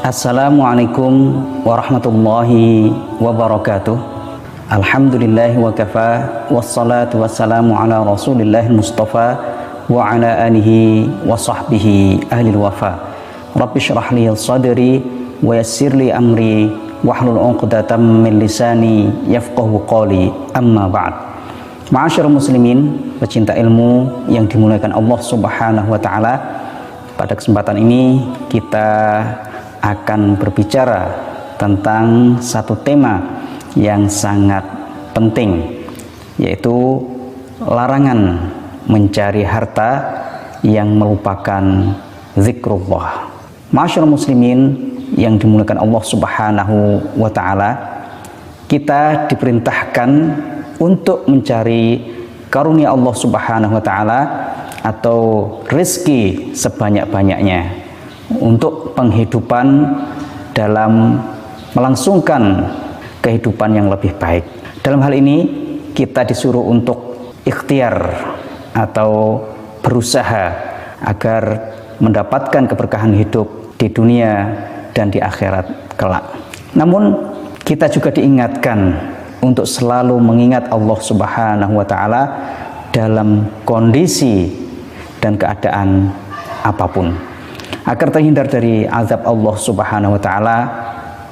Assalamualaikum warahmatullahi wabarakatuh. Alhamdulillahi wa kafa, wassalatu wassalamu ala rasulillah mustafa wa ala alihi wa sahbihi ahlil wafa. Rabbi syrah li sadri wa yassir li amri wahlul 'uqdatam min lisani yafqahu qawli, amma ba'd. Ma'asyiral muslimin, pecinta ilmu yang dimuliakan Allah Subhanahu wa taala. Pada kesempatan ini kita akan berbicara tentang satu tema yang sangat penting, yaitu larangan mencari harta yang melupakan zikrullah. Ma'asyiral muslimin yang dimuliakan Allah Subhanahu wa taala, kita diperintahkan untuk mencari karunia Allah Subhanahu wa taala atau rezeki sebanyak-banyaknya untuk penghidupan dalam melangsungkan kehidupan yang lebih baik. Dalam hal ini kita disuruh untuk ikhtiar atau berusaha agar mendapatkan keberkahan hidup di dunia dan di akhirat kelak. Namun kita juga diingatkan untuk selalu mengingat Allah Subhanahu wa taala dalam kondisi dan keadaan apapun, agar terhindar dari azab Allah Subhanahu wa taala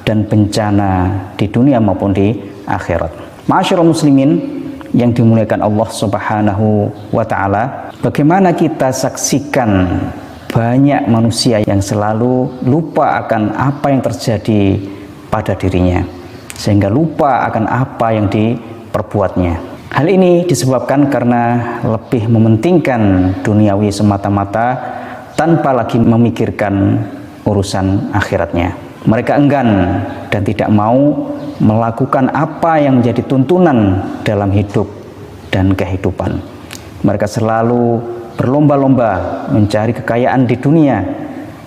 dan bencana di dunia maupun di akhirat. Ma'asyiral muslimin yang dimuliakan Allah Subhanahu wa taala, bagaimana kita saksikan banyak manusia yang selalu lupa akan apa yang terjadi pada dirinya, sehingga lupa akan apa yang diperbuatnya. Hal ini disebabkan karena lebih mementingkan duniawi semata-mata tanpa lagi memikirkan urusan akhiratnya. Mereka enggan dan tidak mau melakukan apa yang menjadi tuntunan dalam hidup dan kehidupan. Mereka selalu berlomba-lomba mencari kekayaan di dunia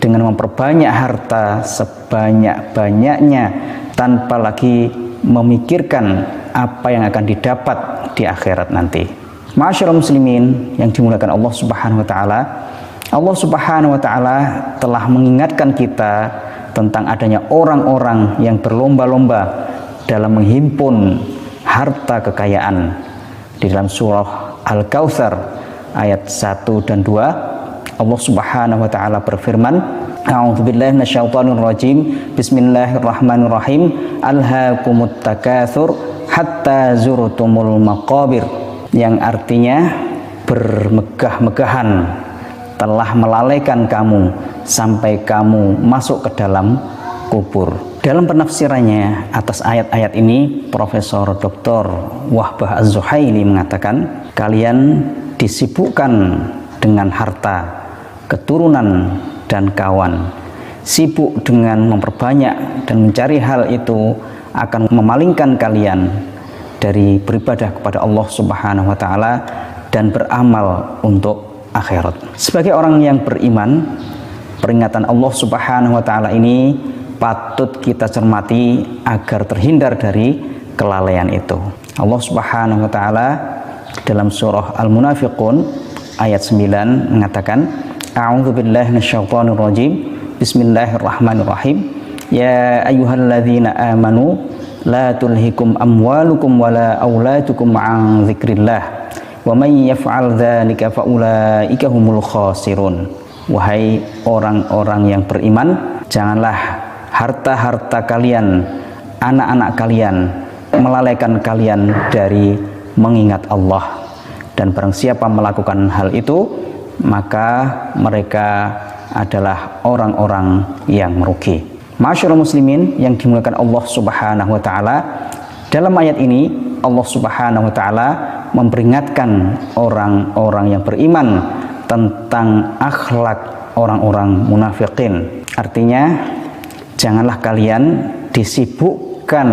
dengan memperbanyak harta sebanyak-banyaknya tanpa lagi memikirkan apa yang akan didapat di akhirat nanti. Ma'asyiral muslimin yang dimuliakan Allah Subhanahu wa taala, Allah Subhanahu wa taala telah mengingatkan kita tentang adanya orang-orang yang berlomba-lomba dalam menghimpun harta kekayaan. Di dalam surah Al-Kautsar ayat 1 dan 2, Allah Subhanahu wa taala berfirman, A'udzubillahi minasyaitonir rajim. Bismillahirrahmanirrahim. Alhaakumut takatsur hatta zurtumul maqabir, yang artinya bermegah-megahan telah melalaikan kamu sampai kamu masuk ke dalam kubur. Dalam penafsirannya atas ayat-ayat ini, Profesor Dr. Wahbah Az-Zuhaili mengatakan, kalian disibukkan dengan harta, keturunan, dan kawan. Sibuk dengan memperbanyak dan mencari hal itu akan memalingkan kalian dari beribadah kepada Allah Subhanahu wa taala dan beramal untuk akhirat. Sebagai orang yang beriman, peringatan Allah Subhanahu wa taala ini patut kita cermati agar terhindar dari kelalaian itu. Allah Subhanahu wa taala dalam surah Al-Munafiqun ayat 9 mengatakan, A'udzubillahi minasyaitonir rajim. Bismillahirrahmanirrahim. Ya ayyuhalladzina amanu la tulhikum amwalukum wala auladukum an dzikrillah. Wa may yaf'al dzalika fa ulaika humul khasirun. Wahai orang-orang yang beriman, janganlah harta-harta kalian, anak-anak kalian melalaikan kalian dari mengingat Allah. Dan barang siapa melakukan hal itu, maka mereka adalah orang-orang yang merugi. Ma'asyiral muslimin yang dimuliakan Allah Subhanahu wa taala, dalam ayat ini Allah Subhanahu wa taala memperingatkan orang-orang yang beriman tentang akhlak orang-orang munafikin. Artinya, janganlah kalian disibukkan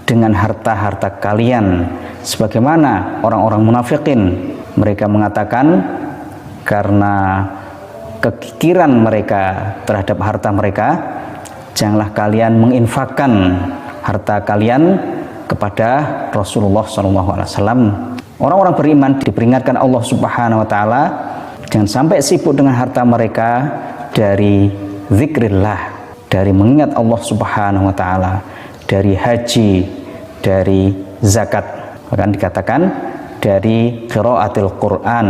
dengan harta-harta kalian sebagaimana orang-orang munafikin. Mereka mengatakan karena kekikiran mereka terhadap harta mereka, janganlah kalian menginfakkan harta kalian kepada Rasulullah SAW. Orang-orang beriman diperingatkan Allah Subhanahu wa taala jangan sampai sibuk dengan harta mereka dari zikrillah, dari mengingat Allah Subhanahu wa taala, dari haji, dari zakat. Bahkan dikatakan dari qiraatil Quran.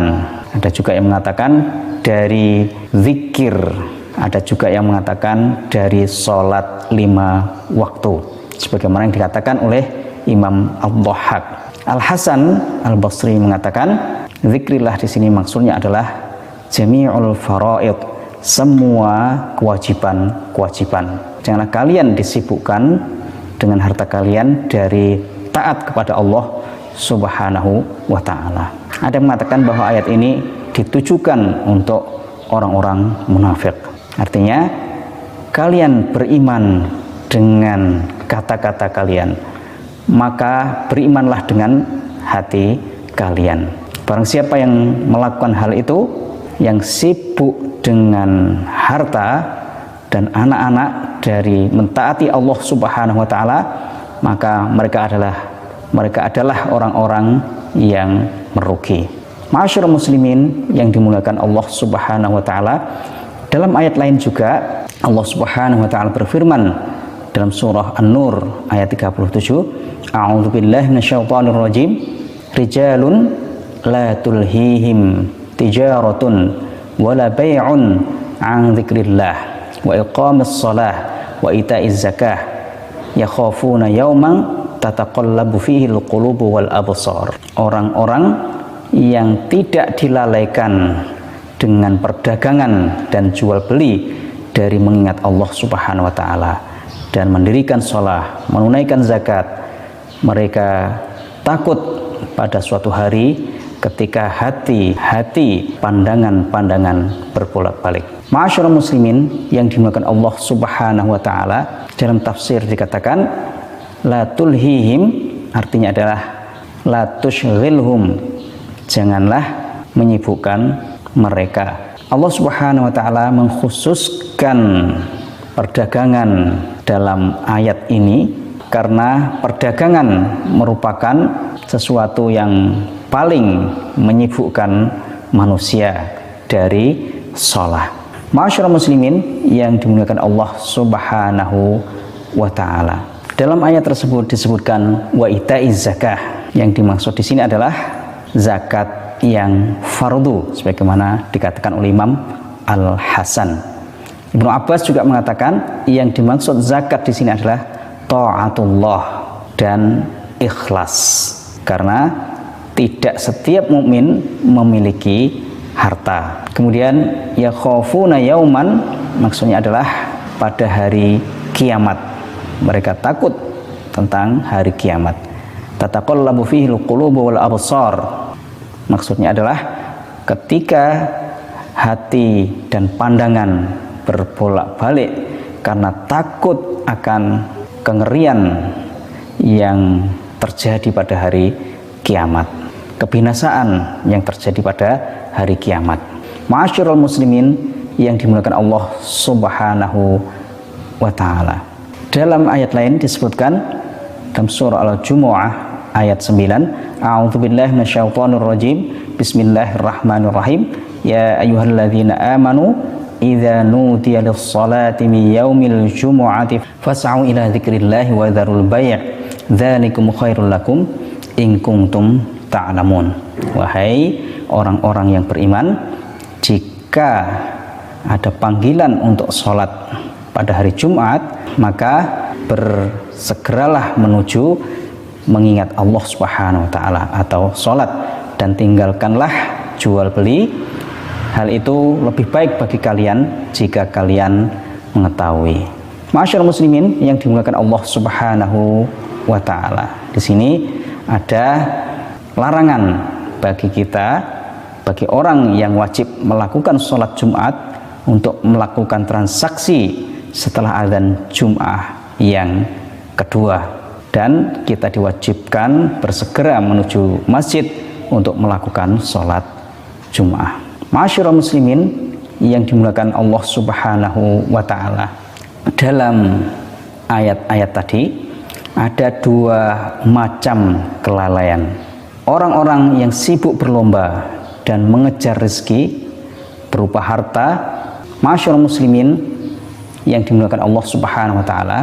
Ada juga yang mengatakan dari zikir. Ada juga yang mengatakan dari sholat 5 waktu. Sebagaimana yang dikatakan oleh Imam Ad-Dhahhak. Al-Hasan Al-Basri mengatakan zikrillah di sini maksudnya adalah jami'ul faraid, semua kewajiban-kewajiban. Janganlah kalian disibukkan dengan harta kalian dari taat kepada Allah Subhanahu wa ta'ala. Ada yang mengatakan bahwa ayat ini ditujukan untuk orang-orang munafik. Artinya kalian beriman dengan kata-kata kalian, maka berimanlah dengan hati kalian. Barang siapa yang melakukan hal itu, yang sibuk dengan harta dan anak-anak dari mentaati Allah Subhanahu wa taala, maka mereka adalah orang-orang yang merugi. Ma'asyiral muslimin yang dimuliakan Allah Subhanahu wa taala, dalam ayat lain juga Allah Subhanahu wa taala berfirman dalam surah An-Nur ayat 37, A'udzubillahi minasyaitonir rajim, rijalun la tulhihim tijaratun wala bai'un an dzikrillah wa iqamis shalah wa ita'iz zakah yakhafuna yawman tataqallabu fihi alqulubu wal absar. Orang-orang yang tidak dilalaikan dengan perdagangan dan jual beli dari mengingat Allah Subhanahu wa taala dan mendirikan shalah, menunaikan zakat, mereka takut pada suatu hari ketika hati pandangan-pandangan berbolak-balik. Ma'asyiral muslimin yang dimuliakan Allah Subhanahu wa taala, dalam tafsir dikatakan la tulhihim, artinya adalah la tushghilhum, janganlah menyibukkan mereka. Allah Subhanahu wa taala mengkhususkan perdagangan dalam ayat ini karena perdagangan merupakan sesuatu yang paling menyibukkan manusia dari sholat. Ma'asyiral muslimin yang dimuliakan Allah Subhanahu wa ta'ala, dalam ayat tersebut disebutkan wa ita'iz zakah. Yang dimaksud di sini adalah zakat yang fardu, sebagaimana dikatakan oleh Imam Al-Hasan. Ibnu Abbas juga mengatakan yang dimaksud zakat di sini adalah ta'atullah dan ikhlas, karena tidak setiap mukmin memiliki harta. Kemudian yakhafuna yauman, maksudnya adalah pada hari kiamat. Mereka takut tentang hari kiamat. Tataqallabu fihi alqulubu wal absar, maksudnya adalah ketika hati dan pandangan berbolak-balik karena takut akan kengerian yang terjadi pada hari kiamat, kebinasaan yang terjadi pada hari kiamat. Ma'asyiral muslimin yang dimuliakan Allah Subhanahu wa ta'ala, dalam ayat lain disebutkan dalam surah Al-Jumu'ah ayat 9, A'udzubillahi minasyaitonir rajim, bismillahirrahmanirrahim, ya ayyuhalladzina amanu idza nudiya lis-salati min yaumil jumu'ati fas'au ila dzikrillahi wa dzarul bai', dzalikum khairul lakum in kuntum ta'lamun. Wahai orang-orang yang beriman, jika ada panggilan untuk sholat pada hari Jumat, maka bersegeralah menuju mengingat Allah Subhanahu wa ta'ala atau sholat, dan tinggalkanlah jual beli. Hal itu lebih baik bagi kalian jika kalian mengetahui. Ma'asyiral muslimin yang dimuliakan Allah Subhanahu wa ta'ala, di sini ada larangan bagi kita, bagi orang yang wajib melakukan sholat Jumat, untuk melakukan transaksi setelah azan Jum'ah yang kedua, dan kita diwajibkan bersegera menuju masjid untuk melakukan sholat Jum'ah. Ma'asyiral muslimin yang dimuliakan Allah Subhanahu wa ta'ala, dalam ayat-ayat tadi ada dua macam kelalaian. Orang-orang yang sibuk berlomba dan mengejar rezeki berupa harta. Ma'asyiral muslimin yang dimuliakan Allah Subhanahu wa taala,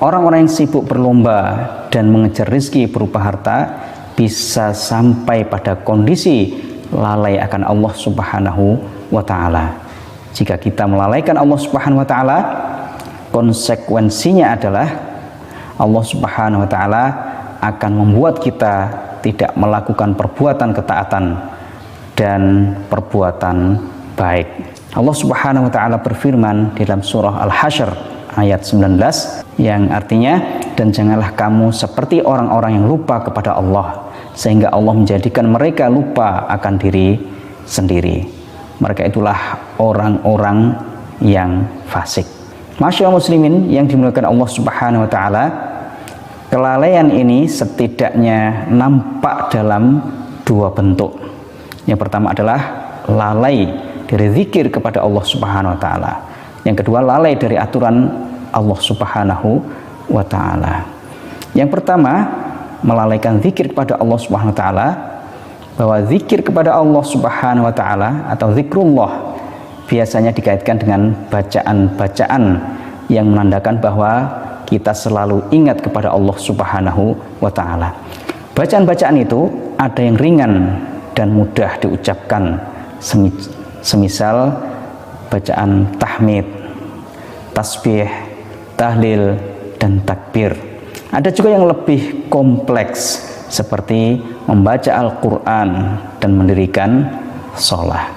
orang-orang yang sibuk berlomba dan mengejar rizki berupa harta bisa sampai pada kondisi lalai akan Allah Subhanahu wa taala. Jika kita melalaikan Allah Subhanahu wa taala, konsekuensinya adalah Allah Subhanahu wa taala akan membuat kita tidak melakukan perbuatan ketaatan dan perbuatan baik. Allah Subhanahu wa taala berfirman di dalam surah Al-Hasyr ayat 19 yang artinya, dan janganlah kamu seperti orang-orang yang lupa kepada Allah sehingga Allah menjadikan mereka lupa akan diri sendiri. Mereka itulah orang-orang yang fasik. Masyaallah muslimin yang dimuliakan Allah Subhanahu wa taala, kelalaian ini setidaknya nampak dalam dua bentuk. Yang pertama adalah lalai dari zikir kepada Allah Subhanahu wa taala. Yang kedua, lalai dari aturan Allah Subhanahu wa taala. Yang pertama, melalaikan zikir kepada Allah Subhanahu wa taala, bahwa zikir kepada Allah Subhanahu wa taala atau zikrullah biasanya dikaitkan dengan bacaan-bacaan yang menandakan bahwa kita selalu ingat kepada Allah Subhanahu wa taala. Bacaan-bacaan itu ada yang ringan dan mudah diucapkan, semisal bacaan tahmid, tasbih, tahlil, dan takbir. Ada juga yang lebih kompleks seperti membaca Al-Quran dan mendirikan sholat.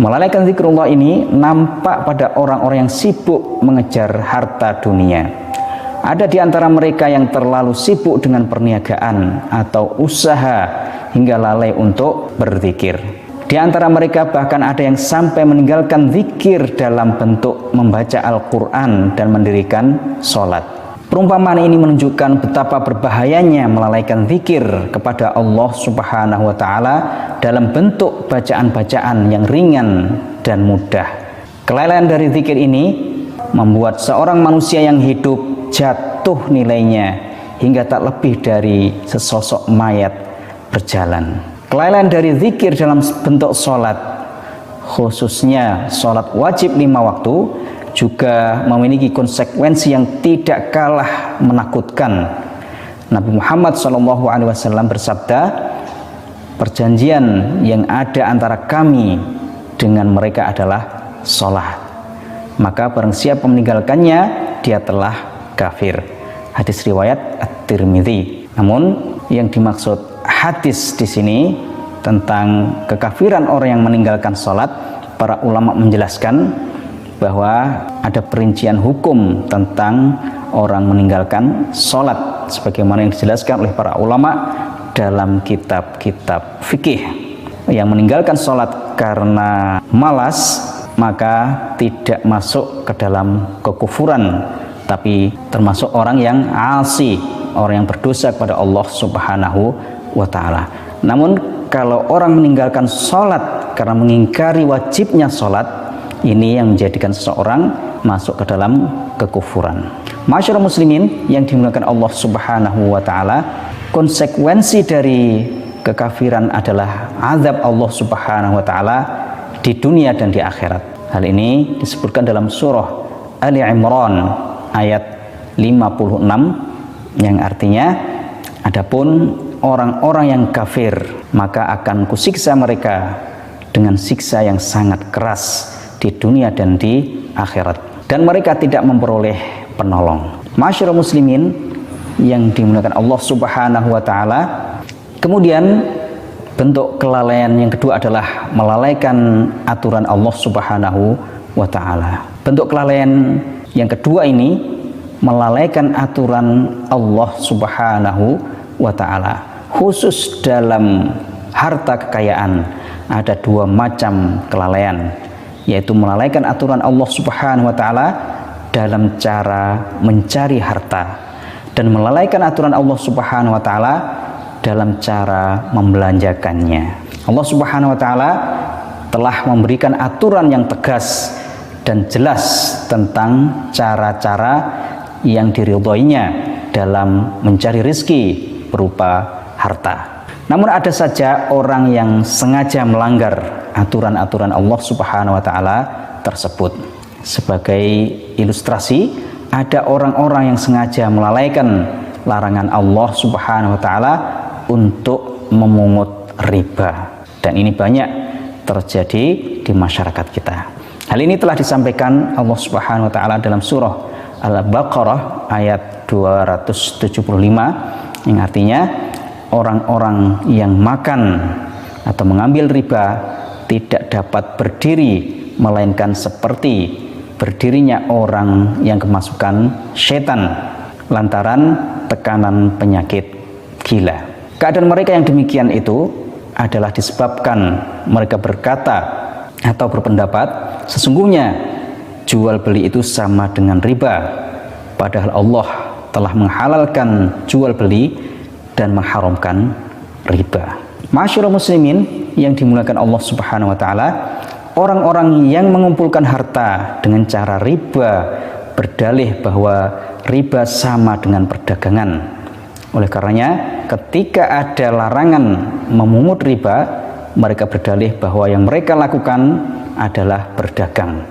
Melalaikan zikrullah ini nampak pada orang-orang yang sibuk mengejar harta dunia. Ada di antara mereka yang terlalu sibuk dengan perniagaan atau usaha hingga lalai untuk berzikir. Di antara mereka bahkan ada yang sampai meninggalkan zikir dalam bentuk membaca Al-Quran dan mendirikan sholat. Perumpamaan ini menunjukkan betapa berbahayanya melalaikan zikir kepada Allah Subhanahu wa taala dalam bentuk bacaan-bacaan yang ringan dan mudah. Kelalaian dari zikir ini membuat seorang manusia yang hidup jatuh nilainya hingga tak lebih dari sesosok mayat berjalan. Kelalaian dari zikir dalam bentuk sholat, khususnya sholat wajib 5 waktu, juga memiliki konsekuensi yang tidak kalah menakutkan. Nabi Muhammad SAW bersabda, perjanjian yang ada antara kami dengan mereka adalah sholat, maka barang siapa meninggalkannya, dia telah kafir. Hadis riwayat At-Tirmidzi. Namun yang dimaksud hadis di sini tentang kekafiran orang yang meninggalkan sholat, para ulama menjelaskan bahwa ada perincian hukum tentang orang meninggalkan sholat sebagaimana yang dijelaskan oleh para ulama dalam kitab-kitab fikih. Yang meninggalkan sholat karena malas maka tidak masuk ke dalam kekufuran, tapi termasuk orang yang asi, orang yang berdosa kepada Allah Subhanahu wa ta'ala. Namun kalau orang meninggalkan sholat karena mengingkari wajibnya sholat, ini yang menjadikan seseorang masuk ke dalam kekufuran. Masyaallah muslimin yang dimuliakan Allah Subhanahu wa ta'ala, konsekuensi dari kekafiran adalah azab Allah Subhanahu wa ta'ala di dunia dan di akhirat. Hal ini disebutkan dalam surah Ali Imran ayat 56 yang artinya, adapun orang-orang yang kafir maka akan kusiksa mereka dengan siksa yang sangat keras di dunia dan di akhirat, dan mereka tidak memperoleh penolong. Masyaallah muslimin yang dimuliakan Allah Subhanahu wa ta'ala, kemudian bentuk kelalaian yang kedua adalah melalaikan aturan Allah Subhanahu wa ta'ala. Bentuk kelalaian yang kedua ini melalaikan aturan Allah Subhanahu wa ta'ala. Khusus dalam harta kekayaan ada 2 macam kelalaian, yaitu melalaikan aturan Allah Subhanahu wa ta'ala dalam cara mencari harta, dan melalaikan aturan Allah Subhanahu wa ta'ala dalam cara membelanjakannya. Allah Subhanahu wa ta'ala telah memberikan aturan yang tegas dan jelas tentang cara-cara yang diridhoinya dalam mencari rezeki berupa harta. Namun ada saja orang yang sengaja melanggar aturan-aturan Allah Subhanahu wa ta'ala tersebut. Sebagai ilustrasi, ada orang-orang yang sengaja melalaikan larangan Allah Subhanahu wa taala untuk memungut riba. Dan ini banyak terjadi di masyarakat kita. Hal ini telah disampaikan Allah Subhanahu wa taala dalam surah Al-Baqarah ayat 275 yang artinya orang-orang yang makan atau mengambil riba tidak dapat berdiri melainkan seperti berdirinya orang yang kemasukan setan lantaran tekanan penyakit gila. Keadaan mereka yang demikian itu adalah disebabkan mereka berkata atau berpendapat sesungguhnya jual beli itu sama dengan riba, padahal Allah telah menghalalkan jual beli dan mengharamkan riba. Masyarul muslimin yang dimuliakan Allah Subhanahu wa taala, orang-orang yang mengumpulkan harta dengan cara riba berdalih bahwa riba sama dengan perdagangan. Oleh karenanya, ketika ada larangan memungut riba, mereka berdalih bahwa yang mereka lakukan adalah berdagang.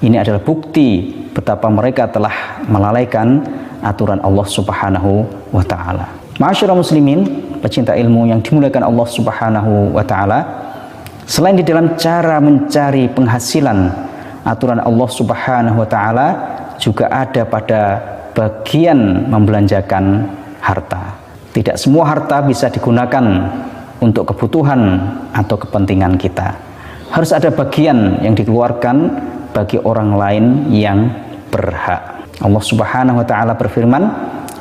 Ini adalah bukti betapa mereka telah melalaikan aturan Allah Subhanahu wa taala. Masyarul muslimin, pecinta ilmu yang dimuliakan Allah Subhanahu wa taala, selain di dalam cara mencari penghasilan, aturan Allah Subhanahu wa taala juga ada pada bagian membelanjakan harta. Tidak semua harta bisa digunakan untuk kebutuhan atau kepentingan kita. Harus ada bagian yang dikeluarkan bagi orang lain yang berhak. Allah Subhanahu wa taala berfirman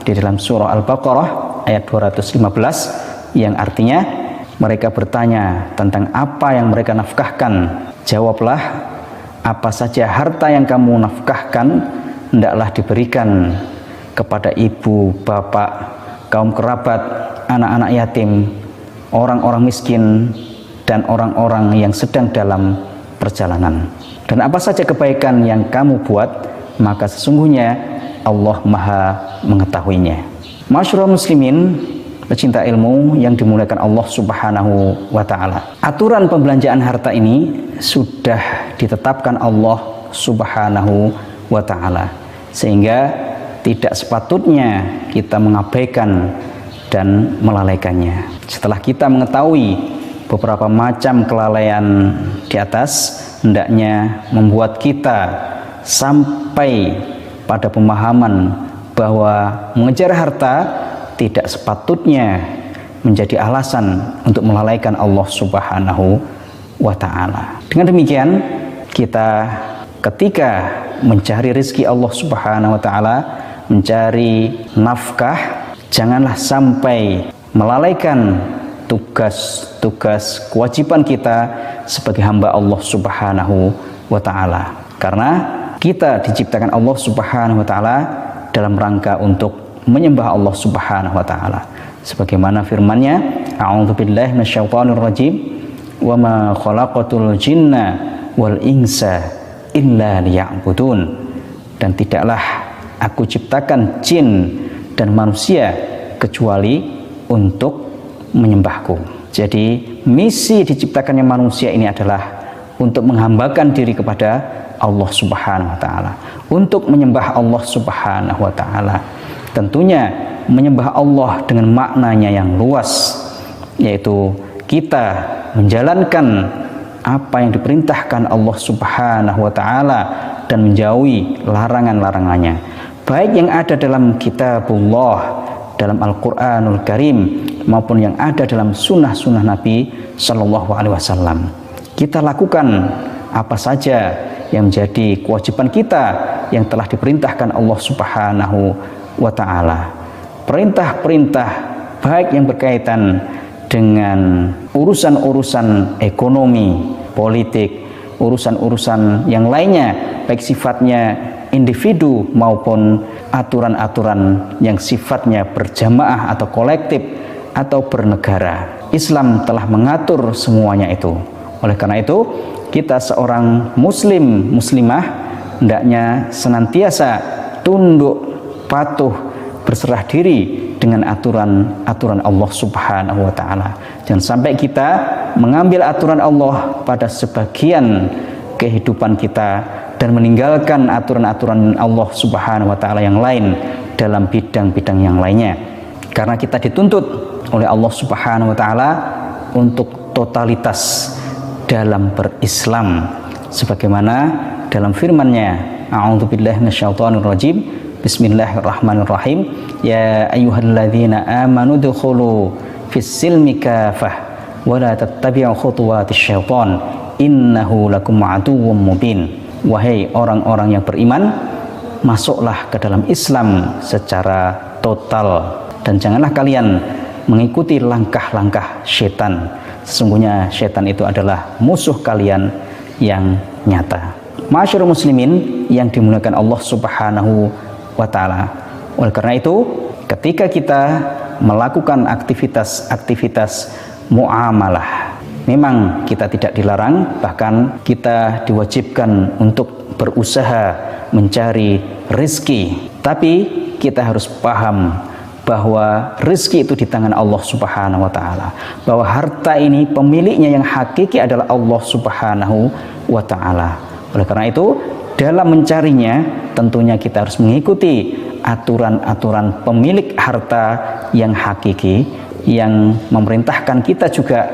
di dalam surah Al-Baqarah ayat 215 yang artinya mereka bertanya tentang apa yang mereka nafkahkan. Jawablah, apa saja harta yang kamu nafkahkan hendaklah diberikan kepada ibu, bapak, kaum kerabat, anak-anak yatim, orang-orang miskin, dan orang-orang yang sedang dalam perjalanan. Dan apa saja kebaikan yang kamu buat, maka sesungguhnya Allah Maha mengetahuinya. Masyarul muslimin, pecinta ilmu yang dimuliakan Allah Subhanahu wa taala. Aturan pembelanjaan harta ini sudah ditetapkan Allah Subhanahu wa taala, sehingga tidak sepatutnya kita mengabaikan dan melalaikannya. Setelah kita mengetahui beberapa macam kelalaian di atas, hendaknya membuat kita sampai pada pemahaman bahwa mengejar harta tidak sepatutnya menjadi alasan untuk melalaikan Allah Subhanahu wa taala. Dengan demikian, kita ketika mencari rezeki Allah Subhanahu wa taala, mencari nafkah, janganlah sampai melalaikan tugas-tugas kewajiban kita sebagai hamba Allah Subhanahu wa taala. Karena kita diciptakan Allah Subhanahu wa taala dalam rangka untuk menyembah Allah Subhanahu wa taala. Sebagaimana firman-Nya, A'udzubillahi minasyaitonir rajim, "Wa ma khalaqatul jinna wal insa illa liya'budun." Dan tidaklah aku ciptakan jin dan manusia kecuali untuk menyembahku. Jadi misi diciptakannya manusia ini adalah untuk menghambakan diri kepada Allah Subhanahu wa taala, untuk menyembah Allah Subhanahu wa taala. Tentunya menyembah Allah dengan maknanya yang luas, yaitu kita menjalankan apa yang diperintahkan Allah Subhanahu wa taala dan menjauhi larangan-larangannya, baik yang ada dalam kitabullah, dalam Al-Quranul Karim, maupun yang ada dalam sunnah-sunnah Nabi Shallallahu Alaihi Wasallam. Kita lakukan apa saja yang menjadi kewajiban kita yang telah diperintahkan Allah Subhanahu wa taala. Perintah-perintah baik yang berkaitan dengan urusan-urusan ekonomi, politik, urusan-urusan yang lainnya, baik sifatnya individu maupun aturan-aturan yang sifatnya berjamaah atau kolektif atau bernegara. Islam telah mengatur semuanya itu. Oleh karena itu, kita seorang muslim, muslimah hendaknya senantiasa tunduk, patuh, berserah diri dengan aturan-aturan Allah Subhanahu wa taala. Jangan sampai kita mengambil aturan Allah pada sebagian kehidupan kita dan meninggalkan aturan-aturan Allah Subhanahu wa taala yang lain dalam bidang-bidang yang lainnya. Karena kita dituntut oleh Allah Subhanahu wa taala untuk totalitas dalam berislam, sebagaimana dalam firman-Nya, a'udzubillahi minasyaitonirrajim, bismillahirrahmanirrahim, ya ayyuhalladzina amanu dukhulu fis-silmi kafah wa la tattabi'u khutuwatis syaiton innahu lakum aduwwum mubin. Wahai orang-orang yang beriman, masuklah ke dalam Islam secara total dan janganlah kalian mengikuti langkah-langkah setan. Sesungguhnya setan itu adalah musuh kalian yang nyata. Masyarul muslimin yang dimuliakan Allah Subhanahu wa taala. Oleh karena itu, ketika kita melakukan aktivitas muamalah, memang kita tidak dilarang, bahkan kita diwajibkan untuk berusaha mencari rezeki. Tapi kita harus paham bahwa rezeki itu di tangan Allah Subhanahu wa taala, bahwa harta ini pemiliknya yang hakiki adalah Allah Subhanahu wa taala. Oleh karena itu, dalam mencarinya tentunya kita harus mengikuti aturan-aturan pemilik harta yang hakiki, yang memerintahkan kita juga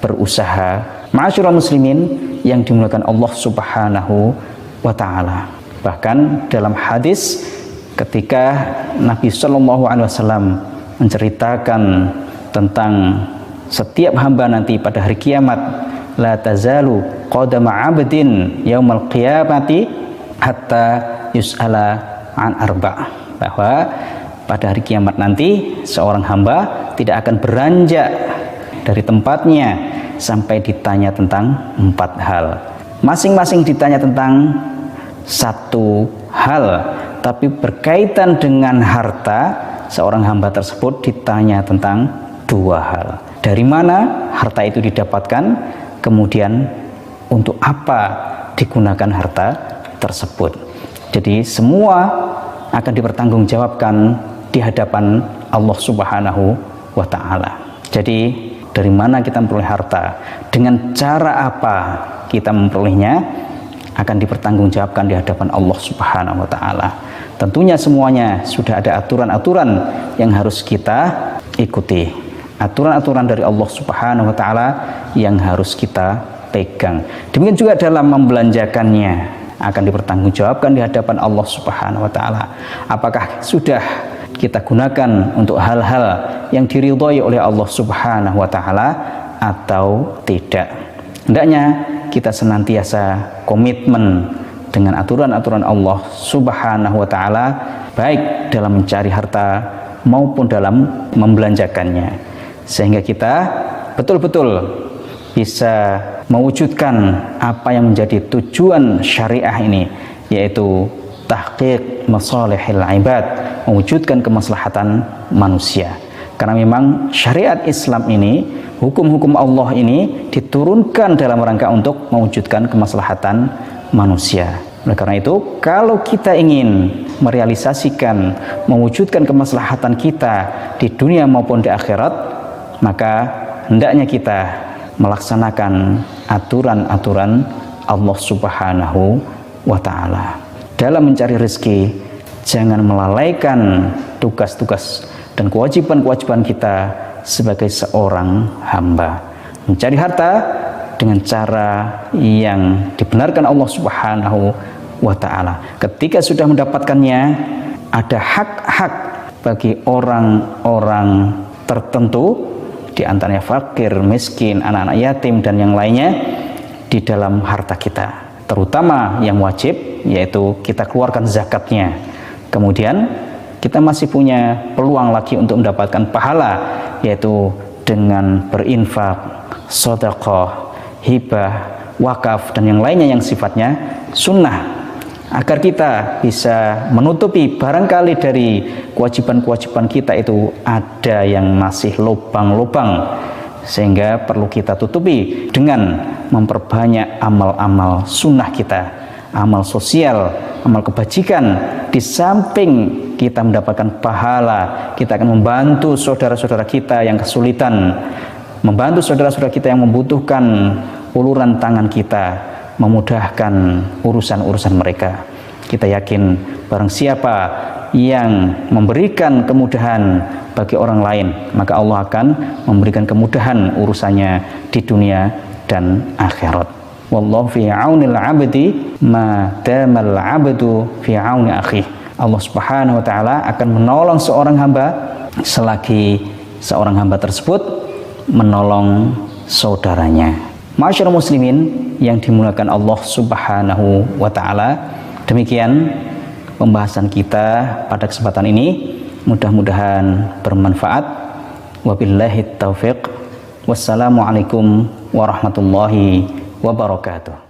berusaha. Ma'asyiral muslimin yang dimuliakan Allah Subhanahu wa taala. Bahkan dalam hadis ketika Nabi Shallallahu Alaihi Wasallam menceritakan tentang setiap hamba nanti pada hari kiamat, la tazalu qadama 'abdin yaumal qiyamati hatta yus'ala an arba', bahwa pada hari kiamat nanti seorang hamba tidak akan beranjak dari tempatnya sampai ditanya tentang 4 hal. Masing-masing ditanya tentang satu hal, tapi berkaitan dengan harta, seorang hamba tersebut ditanya tentang 2 hal. Dari mana harta itu didapatkan, kemudian untuk apa digunakan harta tersebut. Jadi semua akan dipertanggungjawabkan di hadapan Allah Subhanahu wa taala. Jadi dari mana kita memperoleh harta, dengan cara apa kita memperolehnya, akan dipertanggungjawabkan di hadapan Allah Subhanahu wa taala. Tentunya semuanya sudah ada aturan-aturan yang harus kita ikuti. Aturan-aturan dari Allah Subhanahu wa taala yang harus kita pegang. Demikian juga dalam membelanjakannya akan dipertanggungjawabkan di hadapan Allah Subhanahu wa taala. Apakah sudah kita gunakan untuk hal-hal yang diridhai oleh Allah Subhanahu wa taala atau tidak? Hendaknya kita senantiasa komitmen dengan aturan-aturan Allah Subhanahu wa taala, baik dalam mencari harta maupun dalam membelanjakannya, sehingga kita betul-betul bisa mewujudkan apa yang menjadi tujuan syariah ini, yaitu tahqiq masalihil ibad, mewujudkan kemaslahatan manusia. Karena memang syariat Islam ini, hukum-hukum Allah ini diturunkan dalam rangka untuk mewujudkan kemaslahatan manusia. Oleh karena itu, kalau kita ingin merealisasikan, mewujudkan kemaslahatan kita di dunia maupun di akhirat, maka hendaknya kita melaksanakan aturan-aturan Allah Subhanahu wa taala. Dalam mencari rezeki, jangan melalaikan tugas-tugas dan kewajiban-kewajiban kita sebagai seorang hamba. Mencari harta dengan cara yang dibenarkan Allah Subhanahu wa taala. Ketika sudah mendapatkannya, ada hak-hak bagi orang-orang tertentu, di antaranya fakir, miskin, anak-anak yatim dan yang lainnya di dalam harta kita. Terutama yang wajib, yaitu kita keluarkan zakatnya. Kemudian kita masih punya peluang lagi untuk mendapatkan pahala, yaitu dengan berinfak, sedekah, hibah, wakaf dan yang lainnya yang sifatnya sunnah, agar kita bisa menutupi barangkali dari kewajiban-kewajiban kita itu ada yang masih lubang-lubang, sehingga perlu kita tutupi dengan memperbanyak amal-amal sunnah kita, amal sosial, amal kebajikan. Di samping kita mendapatkan pahala, kita akan membantu saudara-saudara kita yang kesulitan, membantu saudara-saudara kita yang membutuhkan uluran tangan kita. memudahkan urusan-urusan mereka. Kita yakin barang siapa yang memberikan kemudahan bagi orang lain, maka Allah akan memberikan kemudahan urusannya di dunia dan akhirat. Wallahu fi aunil 'abdi ma damal 'abdu fi auni akhih. Allah Subhanahu wa taala akan menolong seorang hamba selagi seorang hamba tersebut menolong saudaranya. Ma'asyiral muslimin yang dimuliakan Allah Subhanahu wa taala, demikian pembahasan kita pada kesempatan ini, mudah-mudahan bermanfaat. Wabillahi taufiq. Wassalamualaikum warahmatullahi wabarakatuh.